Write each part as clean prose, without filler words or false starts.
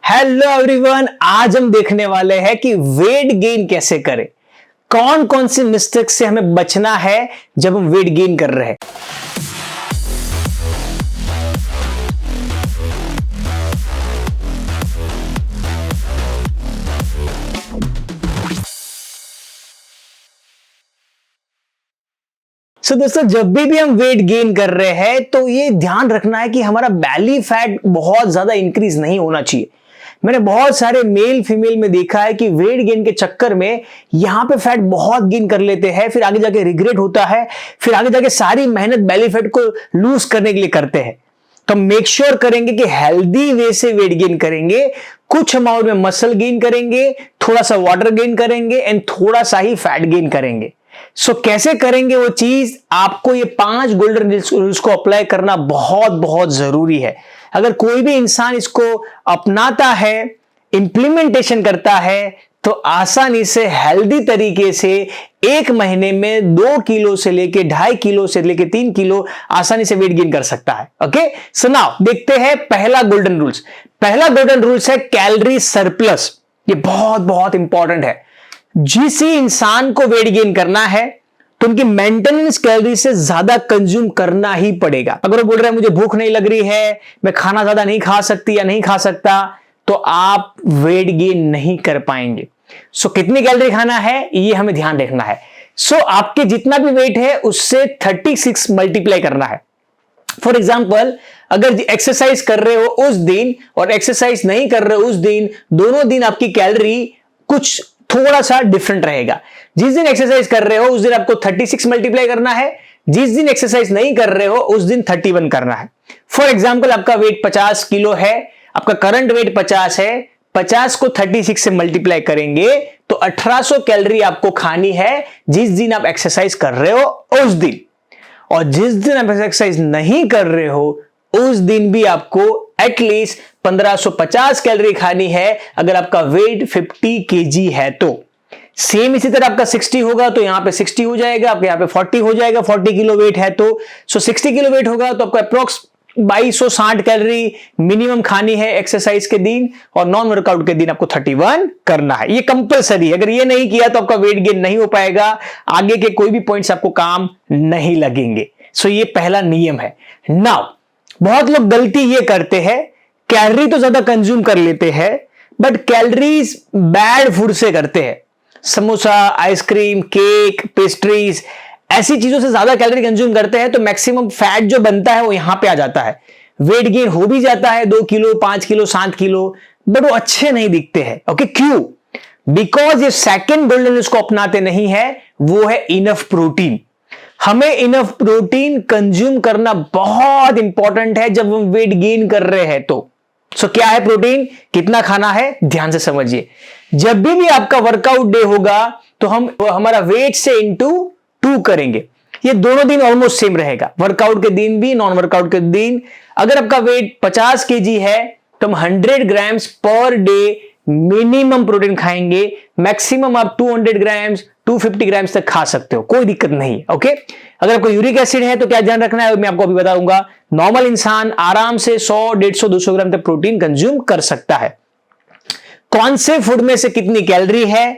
Hello everyone, आज हम देखने वाले हैं कि वेट गेन कैसे करें। कौन कौन सी मिस्टेक से हमें बचना है जब हम वेट गेन कर रहे हैं। दोस्तों, जब भी हम वेट गेन कर रहे हैं तो ये ध्यान रखना है कि हमारा बैली फैट बहुत ज्यादा इंक्रीज नहीं होना चाहिए। मैंने बहुत सारे मेल फीमेल में देखा है कि वेट गेन के चक्कर में यहां पे फैट बहुत गेन कर लेते हैं, फिर आगे जाके रिग्रेट होता है, फिर आगे जाके सारी मेहनत बैली फैट को लूज करने के लिए करते हैं। तो मेक श्योर करेंगे कि हेल्दी वे से वेट गेन करेंगे, कुछ अमाउंट में मसल गेन करेंगे, थोड़ा सा वाटर गेन करेंगे एंड थोड़ा सा ही फैट गेन करेंगे। कैसे करेंगे वो चीज, आपको ये 5 गोल्डन रूल्स को अप्लाई करना बहुत बहुत जरूरी है। अगर कोई भी इंसान इसको अपनाता है, इंप्लीमेंटेशन करता है, तो आसानी से हेल्दी तरीके से 1 महीने में 2 किलो से लेके 2.5 किलो से लेके 3 किलो आसानी से वेट गेन कर सकता है। ओके, सो नाउ देखते हैं पहला गोल्डन रूल्स। पहला गोल्डन रूल्स है कैलोरी सरप्लस। ये बहुत बहुत इंपॉर्टेंट है। जिस इंसान को वेट गेन करना है तो उनकी मेंटेनेंस कैलोरी से ज्यादा कंज्यूम करना ही पड़ेगा। अगर वो बोल रहे हैं मुझे भूख नहीं लग रही है, मैं खाना ज्यादा नहीं खा सकती या नहीं खा सकता, तो आप वेट गेन नहीं कर पाएंगे। कितनी कैलोरी खाना है ये हमें ध्यान रखना है। आपके जितना भी वेट है उससे 36 मल्टीप्लाई करना है। फॉर एग्जाम्पल, अगर एक्सरसाइज कर रहे हो उस दिन और एक्सरसाइज नहीं कर रहे हो उस दिन, दोनों दिन आपकी कैलोरी कुछ थोड़ा सा डिफरेंट रहेगा। जिस दिन एक्सरसाइज कर रहे हो उस दिन आपको 36 मल्टीप्लाई करना है, जिस दिन एक्सरसाइज नहीं कर रहे हो उस दिन 31 करना है। फॉर एग्जांपल, आपका वेट 50 किलो है, आपका करंट वेट 50 है, 50 को 36 से मल्टीप्लाई करेंगे तो 1800 कैलोरी आपको खानी है जिस दिन आप एक्सरसाइज कर रहे हो उस दिन। और जिस दिन आप एक्सरसाइज नहीं कर रहे हो उस दिन भी आपको एटलीस्ट 1550 कैलोरी खानी है अगर आपका वेट 50 केजी है तो। सेम इसी तरह आपका 60 होगा तो यहां पे 60 हो जाएगा, आपके यहां पे 40 हो जाएगा। 40 किलो वेट है तो 60 किलो वेट होगा तो आपको अप्रोक्स 2260 कैलोरी मिनिमम खानी है एक्सरसाइज के दिन, और नॉन वर्कआउट के दिन आपको 31 करना है। ये कंपलसरी है। अगर ये नहीं किया तो आपका वेट गेन नहीं हो पाएगा, आगे के कोई भी पॉइंट्स आपको काम नहीं लगेंगे। ये पहला नियम है। नाउ बहुत लोग गलती ये करते हैं, कैलोरी तो ज्यादा कंज्यूम कर लेते हैं बट कैलोरीज बैड फूड से करते हैं। समोसा, आइसक्रीम, केक, पेस्ट्रीज, ऐसी चीजों से ज्यादा कैलोरी कंज्यूम करते हैं तो मैक्सिमम फैट जो बनता है वो यहां पे आ जाता है। वेट गेन हो भी जाता है 2 किलो, 5 किलो, 7 किलो, बट वो अच्छे नहीं दिखते हैं। ओके, क्यों? बिकॉज ये सेकंड गोल्डन रूल को अपनाते नहीं है, वो है इनफ प्रोटीन। हमें इनफ प्रोटीन कंज्यूम करना बहुत इंपॉर्टेंट है जब हम वेट गेन कर रहे हैं तो। क्या है प्रोटीन, कितना खाना है, ध्यान से समझिए। जब भी आपका वर्कआउट डे होगा तो हम हमारा वेट से इंटू 2 करेंगे। ये दोनों दिन ऑलमोस्ट सेम रहेगा, वर्कआउट के दिन भी, नॉन वर्कआउट के दिन। अगर आपका वेट 50 केजी है तो हम 100 grams per day minimum protein खाएंगे। मैक्सिमम आप 200 ग्राम्स 250 ग्राम्स तक खा सकते हो, कोई दिक्कत नहीं है। ओके, अगर आपको यूरिक एसिड है तो क्या ध्यान रखना है मैं आपको अभी बताऊंगा। नॉर्मल इंसान आराम से 100, 150, 200 ग्राम तक प्रोटीन कंज्यूम कर सकता है। कौन से फूड में से कितनी कैलोरी है,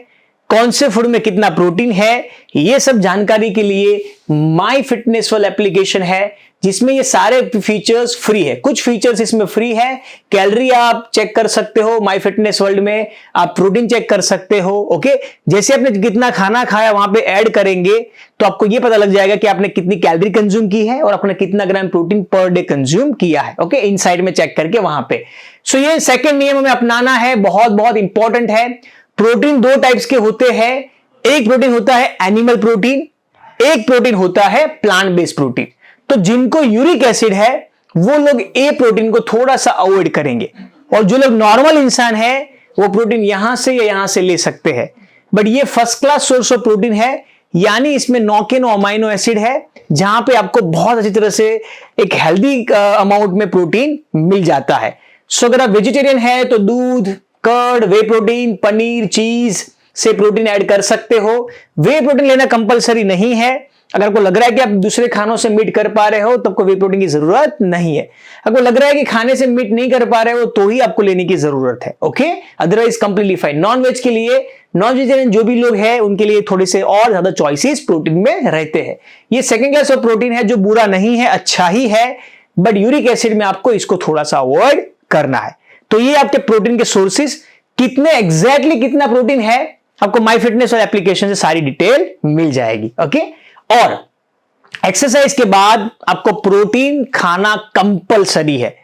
कौन से फूड में कितना प्रोटीन है, ये सब जानकारी के लिए माई फिटनेस वर्ल्ड एप्लीकेशन है जिसमें ये सारे फीचर्स फ्री है। कुछ फीचर्स इसमें फ्री है। कैलोरी आप चेक कर सकते हो माई फिटनेस वर्ल्ड में, आप प्रोटीन चेक कर सकते हो। ओके, जैसे आपने कितना खाना खाया वहां पे ऐड करेंगे तो आपको ये पता लग जाएगा कि आपने कितनी कैलोरी कंज्यूम की है और आपने कितना gram protein per day consume किया है। ओके, इनसाइड में चेक करके वहां पे। ये सेकंड नियम हमें अपनाना है, बहुत बहुत इंपॉर्टेंट है। प्रोटीन 2 टाइप्स के होते हैं। एक प्रोटीन होता है एनिमल प्रोटीन, एक प्रोटीन होता है प्लांट बेस्ड प्रोटीन। तो जिनको यूरिक एसिड है वो लोग ए प्रोटीन को थोड़ा सा अवॉइड करेंगे, और जो लोग नॉर्मल इंसान है वो प्रोटीन यहां से या यहां से ले सकते हैं। बट ये first class source of protein है, यानी इसमें 9 के 9 अमाइनो एसिड है जहां पे आपको बहुत अच्छी तरह से एक हेल्दी अमाउंट में प्रोटीन मिल जाता है। अगर आप वेजिटेरियन है तो दूध, कर्ड, वे प्रोटीन, पनीर, चीज से प्रोटीन ऐड कर सकते हो। वे प्रोटीन लेना कंपलसरी नहीं है, अगर आपको लग रहा है कि आप दूसरे खानों से मीट कर पा रहे हो तो आपको वे प्रोटीन की जरूरत नहीं है। आपको लग रहा है कि खाने से मीट नहीं कर पा रहे हो तो ही आपको लेने की जरूरत है। Okay, otherwise completely fine. Non veg के लिए, नॉन वेजिटेरियन जो भी लोग हैं उनके लिए थोड़े से और ज्यादा चॉइसेस प्रोटीन में रहते हैं। ये सेकंड क्लास ऑफ प्रोटीन है जो बुरा नहीं है, अच्छा ही है, बट यूरिक एसिड में आपको इसको थोड़ा सा अवॉइड करना है। तो ये आपके प्रोटीन के सोर्सेस, कितने एग्जैक्टली कितना प्रोटीन है आपको माई फिटनेस और एप्लीकेशन से सारी डिटेल मिल जाएगी। ओके, और एक्सरसाइज के बाद आपको प्रोटीन खाना कंपलसरी है।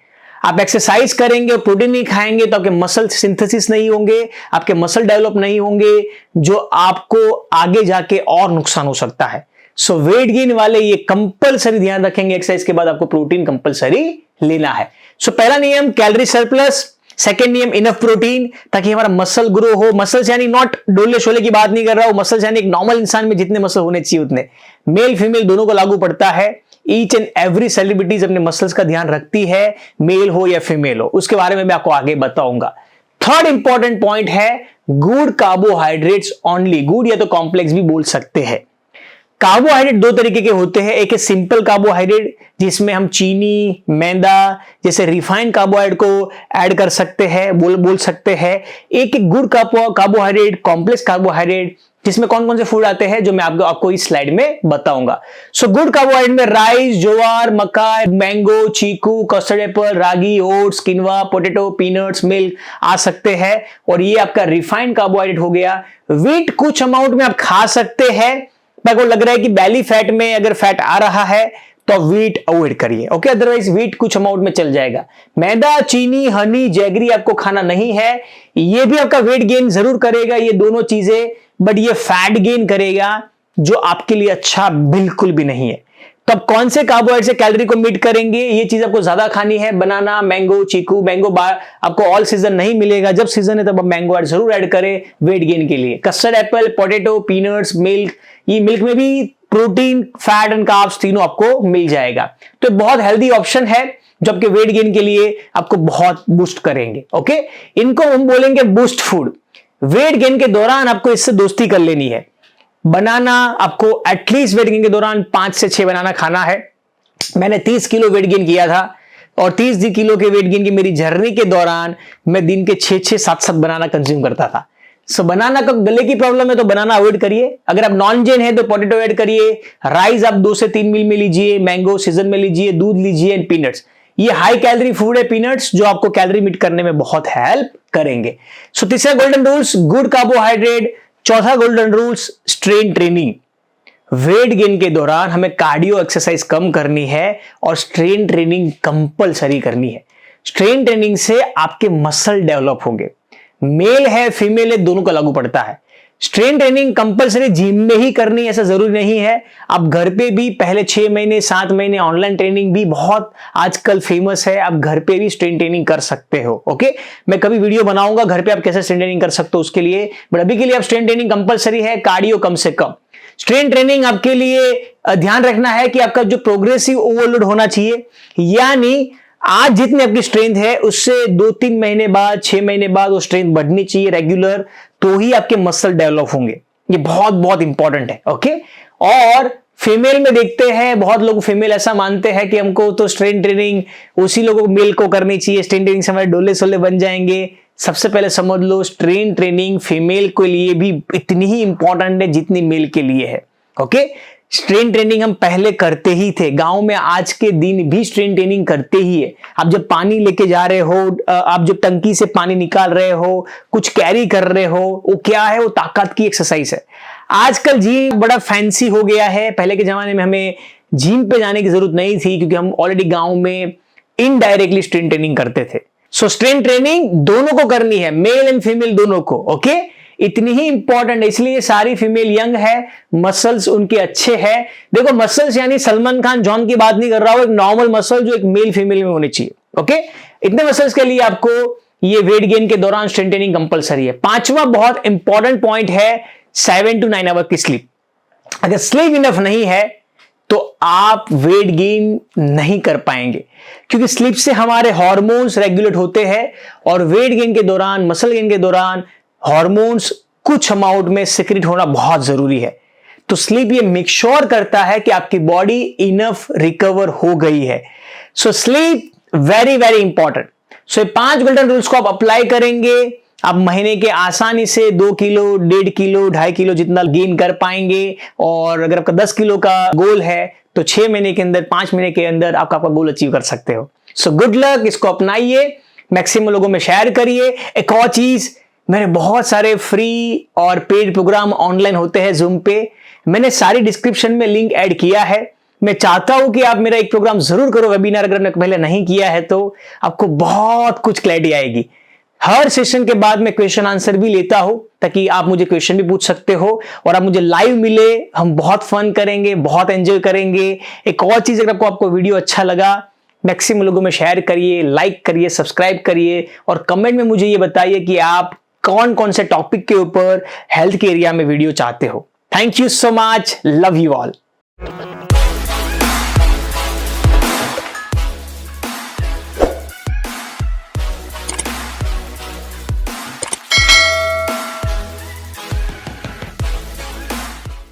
आप एक्सरसाइज करेंगे और प्रोटीन नहीं खाएंगे तो आपके मसल सिंथेसिस नहीं होंगे, आपके मसल डेवलप नहीं होंगे, जो आपको आगे जाके और नुकसान हो सकता है। सो वेट गेन वाले ये कंपलसरी ध्यान रखेंगे, एक्सरसाइज के बाद आपको प्रोटीन कंपलसरी लेना है। सो पहला नियम कैलोरी सरप्लस, सेकेंड नियम इनफ प्रोटीन, ताकि हमारा मसल ग्रो हो। मसल्स यानी नॉट डोले शोले की बात नहीं कर रहा हूं, मसल्स यानी एक नॉर्मल इंसान में जितने मसल होने चाहिए उतने, मेल फीमेल दोनों को लागू पड़ता है। ईच एंड एवरी सेलिब्रिटीज अपने मसल्स का ध्यान रखती है, मेल हो या फीमेल हो, उसके बारे में मैं आपको आगे बताऊंगा। थर्ड इंपॉर्टेंट पॉइंट है गुड कार्बोहाइड्रेट्स ओनली, गुड या तो कॉम्प्लेक्स भी बोल सकते हैं। कार्बोहाइड्रेट दो तरीके के होते हैं, एक है सिंपल कार्बोहाइड्रेट जिसमें हम चीनी, मैदा जैसे रिफाइंड कार्बोहाइड्रेट को ऐड कर सकते हैं, बोल सकते हैं। एक गुड कार्बोहाइड्रेट, कॉम्प्लेक्स कार्बोहाइड्रेट, जिसमें कौन कौन से फूड आते हैं जो मैं आपको इस स्लाइड में बताऊंगा। सो गुड कार्बोहाइड्रेट में राइस, ज्वार, मकाई, मैंगो, चीकू, कस्टर्ड एप्पल, रागी, ओट्स, किनवा, पोटैटो, पीनट्स, मिल्क आ सकते हैं। और ये आपका रिफाइंड कार्बोहाइड्रेट हो गया। व्हीट कुछ अमाउंट में आप खा सकते हैं, आपको लग रहा है कि बैली फैट में अगर फैट आ रहा है तो व्हीट अवॉइड करिए। ओके, अदरवाइज व्हीट कुछ अमाउंट में चल जाएगा। मैदा, चीनी, हनी, जैगरी आपको खाना नहीं है। ये भी आपका वेट गेन जरूर करेगा, ये दोनों चीजें, बट ये फैट गेन करेगा जो आपके लिए अच्छा बिल्कुल भी नहीं है। तो अब कौन से कार्बोहाइड्रेट से कैलोरी को मीट करेंगे, ये चीज आपको ज्यादा खानी है। बनाना, मैंगो, चीकू, मैंगो आपको ऑल सीजन नहीं मिलेगा, जब सीजन है तब आप मैंगो जरूर ऐड करें वेट गेन के लिए। Custard Apple, potato, peanuts, milk, ये मिल्क में भी प्रोटीन, फैट एंड कार्ब्स तीनों आपको मिल जाएगा। तो बहुत हेल्दी ऑप्शन है जो आपके वेट गेन के लिए आपको बहुत बूस्ट करेंगे। ओके, इनको हम बोलेंगे बूस्ट फूड। वेट गेन के दौरान आपको इससे दोस्ती कर लेनी है। बनाना आपको एटलीस्ट वेट गेन के दौरान 5 से 6 बनाना खाना है। मैंने 30 किलो वेट गेन किया था और 30 किलो के वेट गेन की मेरी जर्नी के दौरान मैं दिन के 6-6, 7-7 बनाना कंज्यूम करता था। सो बनाना का गले की प्रॉब्लम है तो बनाना अवॉइड करिए। अगर आप नॉन जेन है तो पोटैटो ऐड करिए। राइस आप 2 से 3 मील में लीजिए, मैंगो सीजन में लीजिए, दूध लीजिए एंड पीनट्स। ये हाई कैलोरी फूड है पीनट्स, जो आपको कैलोरी मीट करने में बहुत हेल्प करेंगे। सो तीसरा गोल्डन रूल्स गुड कार्बोहाइड्रेट। चौथा golden rules strain training. Weight gain के दौरान हमें कार्डियो एक्सरसाइज कम करनी है और स्ट्रेन ट्रेनिंग कंपलसरी करनी है। स्ट्रेन ट्रेनिंग से आपके मसल डेवलप होंगे। मेल है फीमेल है दोनों को लागू पड़ता है। स्ट्रेन ट्रेनिंग कंपलसरी जिम में ही करनी ऐसा जरूरी नहीं है, आप घर पे भी पहले 6 महीने 7 महीने ऑनलाइन ट्रेनिंग भी बहुत आजकल फेमस है, आप घर पे भी स्ट्रेन ट्रेनिंग कर सकते हो। ओके, मैं कभी वीडियो बनाऊंगा घर पे आप कैसे स्ट्रेन ट्रेनिंग कर सकते हो उसके लिए, बट अभी के लिए आप स्ट्रेन ट्रेनिंग कंपलसरी है, कार्डियो कम से कम। स्ट्रेन ट्रेनिंग आपके लिए ध्यान रखना है कि आपका जो प्रोग्रेसिव ओवरलोड होना चाहिए, यानी आज जितनी आपकी स्ट्रेंथ है उससे 2-3 महीने बाद 6 महीने बाद वो स्ट्रेंथ बढ़नी चाहिए रेगुलर, तो ही आपके मसल डेवलप होंगे। ये बहुत बहुत इंपॉर्टेंट है। ओके, और फीमेल में देखते हैं बहुत लोग फीमेल ऐसा मानते हैं कि हमको तो स्ट्रेन ट्रेनिंग उसी लोगों को मेल को करनी चाहिए, स्ट्रेन ट्रेनिंग से हमारे डोले सोले बन जाएंगे। सबसे पहले समझ लो स्ट्रेन ट्रेनिंग फीमेल के लिए भी इतनी ही इंपॉर्टेंट है जितनी मेल के लिए है। ओके, स्ट्रेन ट्रेनिंग हम पहले करते ही थे, गांव में आज के दिन भी स्ट्रेन ट्रेनिंग करते ही है। आप जब पानी लेके जा रहे हो, आप जब टंकी से पानी निकाल रहे हो, कुछ कैरी कर रहे हो, वो क्या है, वो ताकत की एक्सरसाइज है। आजकल जिम बड़ा फैंसी हो गया है, पहले के जमाने में हमें जिम पे जाने की जरूरत नहीं थी क्योंकि हम ऑलरेडी गांव में इनडायरेक्टली स्ट्रेन ट्रेनिंग करते थे। सो स्ट्रेन ट्रेनिंग दोनों को करनी है, मेल एंड फीमेल दोनों को। ओके, इतनी ही इंपॉर्टेंट है, इसलिए सारी फीमेल यंग है, मसल्स उनके अच्छे हैं। देखो मसल्स यानी सलमान खान जॉन की बात नहीं कर रहा हूं, एक नॉर्मल मसल जो एक मेल फीमेल में होने चाहिए। ओके, इतने मसल्स के लिए आपको ये वेट गेन के दौरान स्ट्रेंथ ट्रेनिंग कंपलसरी है। पांचवा बहुत इंपॉर्टेंट पॉइंट है 7 to 9 आवर की स्लीप। अगर स्लीप इनफ नहीं है तो आप वेट गेन नहीं कर पाएंगे, क्योंकि स्लीप से हमारे हार्मोन्स रेगुलेट होते हैं और वेट गेन के दौरान, मसल गेन के दौरान हार्मोन्स कुछ अमाउंट में सिक्रेट होना बहुत जरूरी है। तो स्लीप ये मेक श्योर करता है कि आपकी बॉडी इनफ रिकवर हो गई है। So sleep very very important. So ये 5 गोल्डन रूल्स को आप अप्लाई करेंगे, आप महीने के आसानी से 2 किलो, 1.5 किलो, 2.5 किलो जितना गेन कर पाएंगे। और अगर आपका 10 किलो का गोल है तो 6 महीने के अंदर, 5 महीने के अंदर आपका गोल अचीव कर सकते हो। सो गुड लक, इसको अपनाइए, मैक्सिमम लोगों में शेयर करिए। एक और चीज, मेरे बहुत सारे फ्री और पेड प्रोग्राम ऑनलाइन होते हैं जूम पे, मैंने सारी डिस्क्रिप्शन में लिंक ऐड किया है। मैं चाहता हूं कि आप मेरा एक प्रोग्राम जरूर करो, वेबिनार अगर आपने पहले नहीं किया है तो आपको बहुत कुछ क्लैरिटी आएगी। हर सेशन के बाद मैं क्वेश्चन आंसर भी लेता हूं ताकि आप मुझे क्वेश्चन भी पूछ सकते हो और आप मुझे लाइव मिले, हम बहुत फन करेंगे, बहुत एंजॉय करेंगे। एक और चीज, अगर आपको वीडियो अच्छा लगा, मैक्सिमम लोगों में शेयर करिए, लाइक करिए, सब्सक्राइब करिए और कमेंट में मुझे ये बताइए कि आप कौन कौन से टॉपिक के ऊपर हेल्थ के एरिया में वीडियो चाहते हो। Thank you so much, love you all.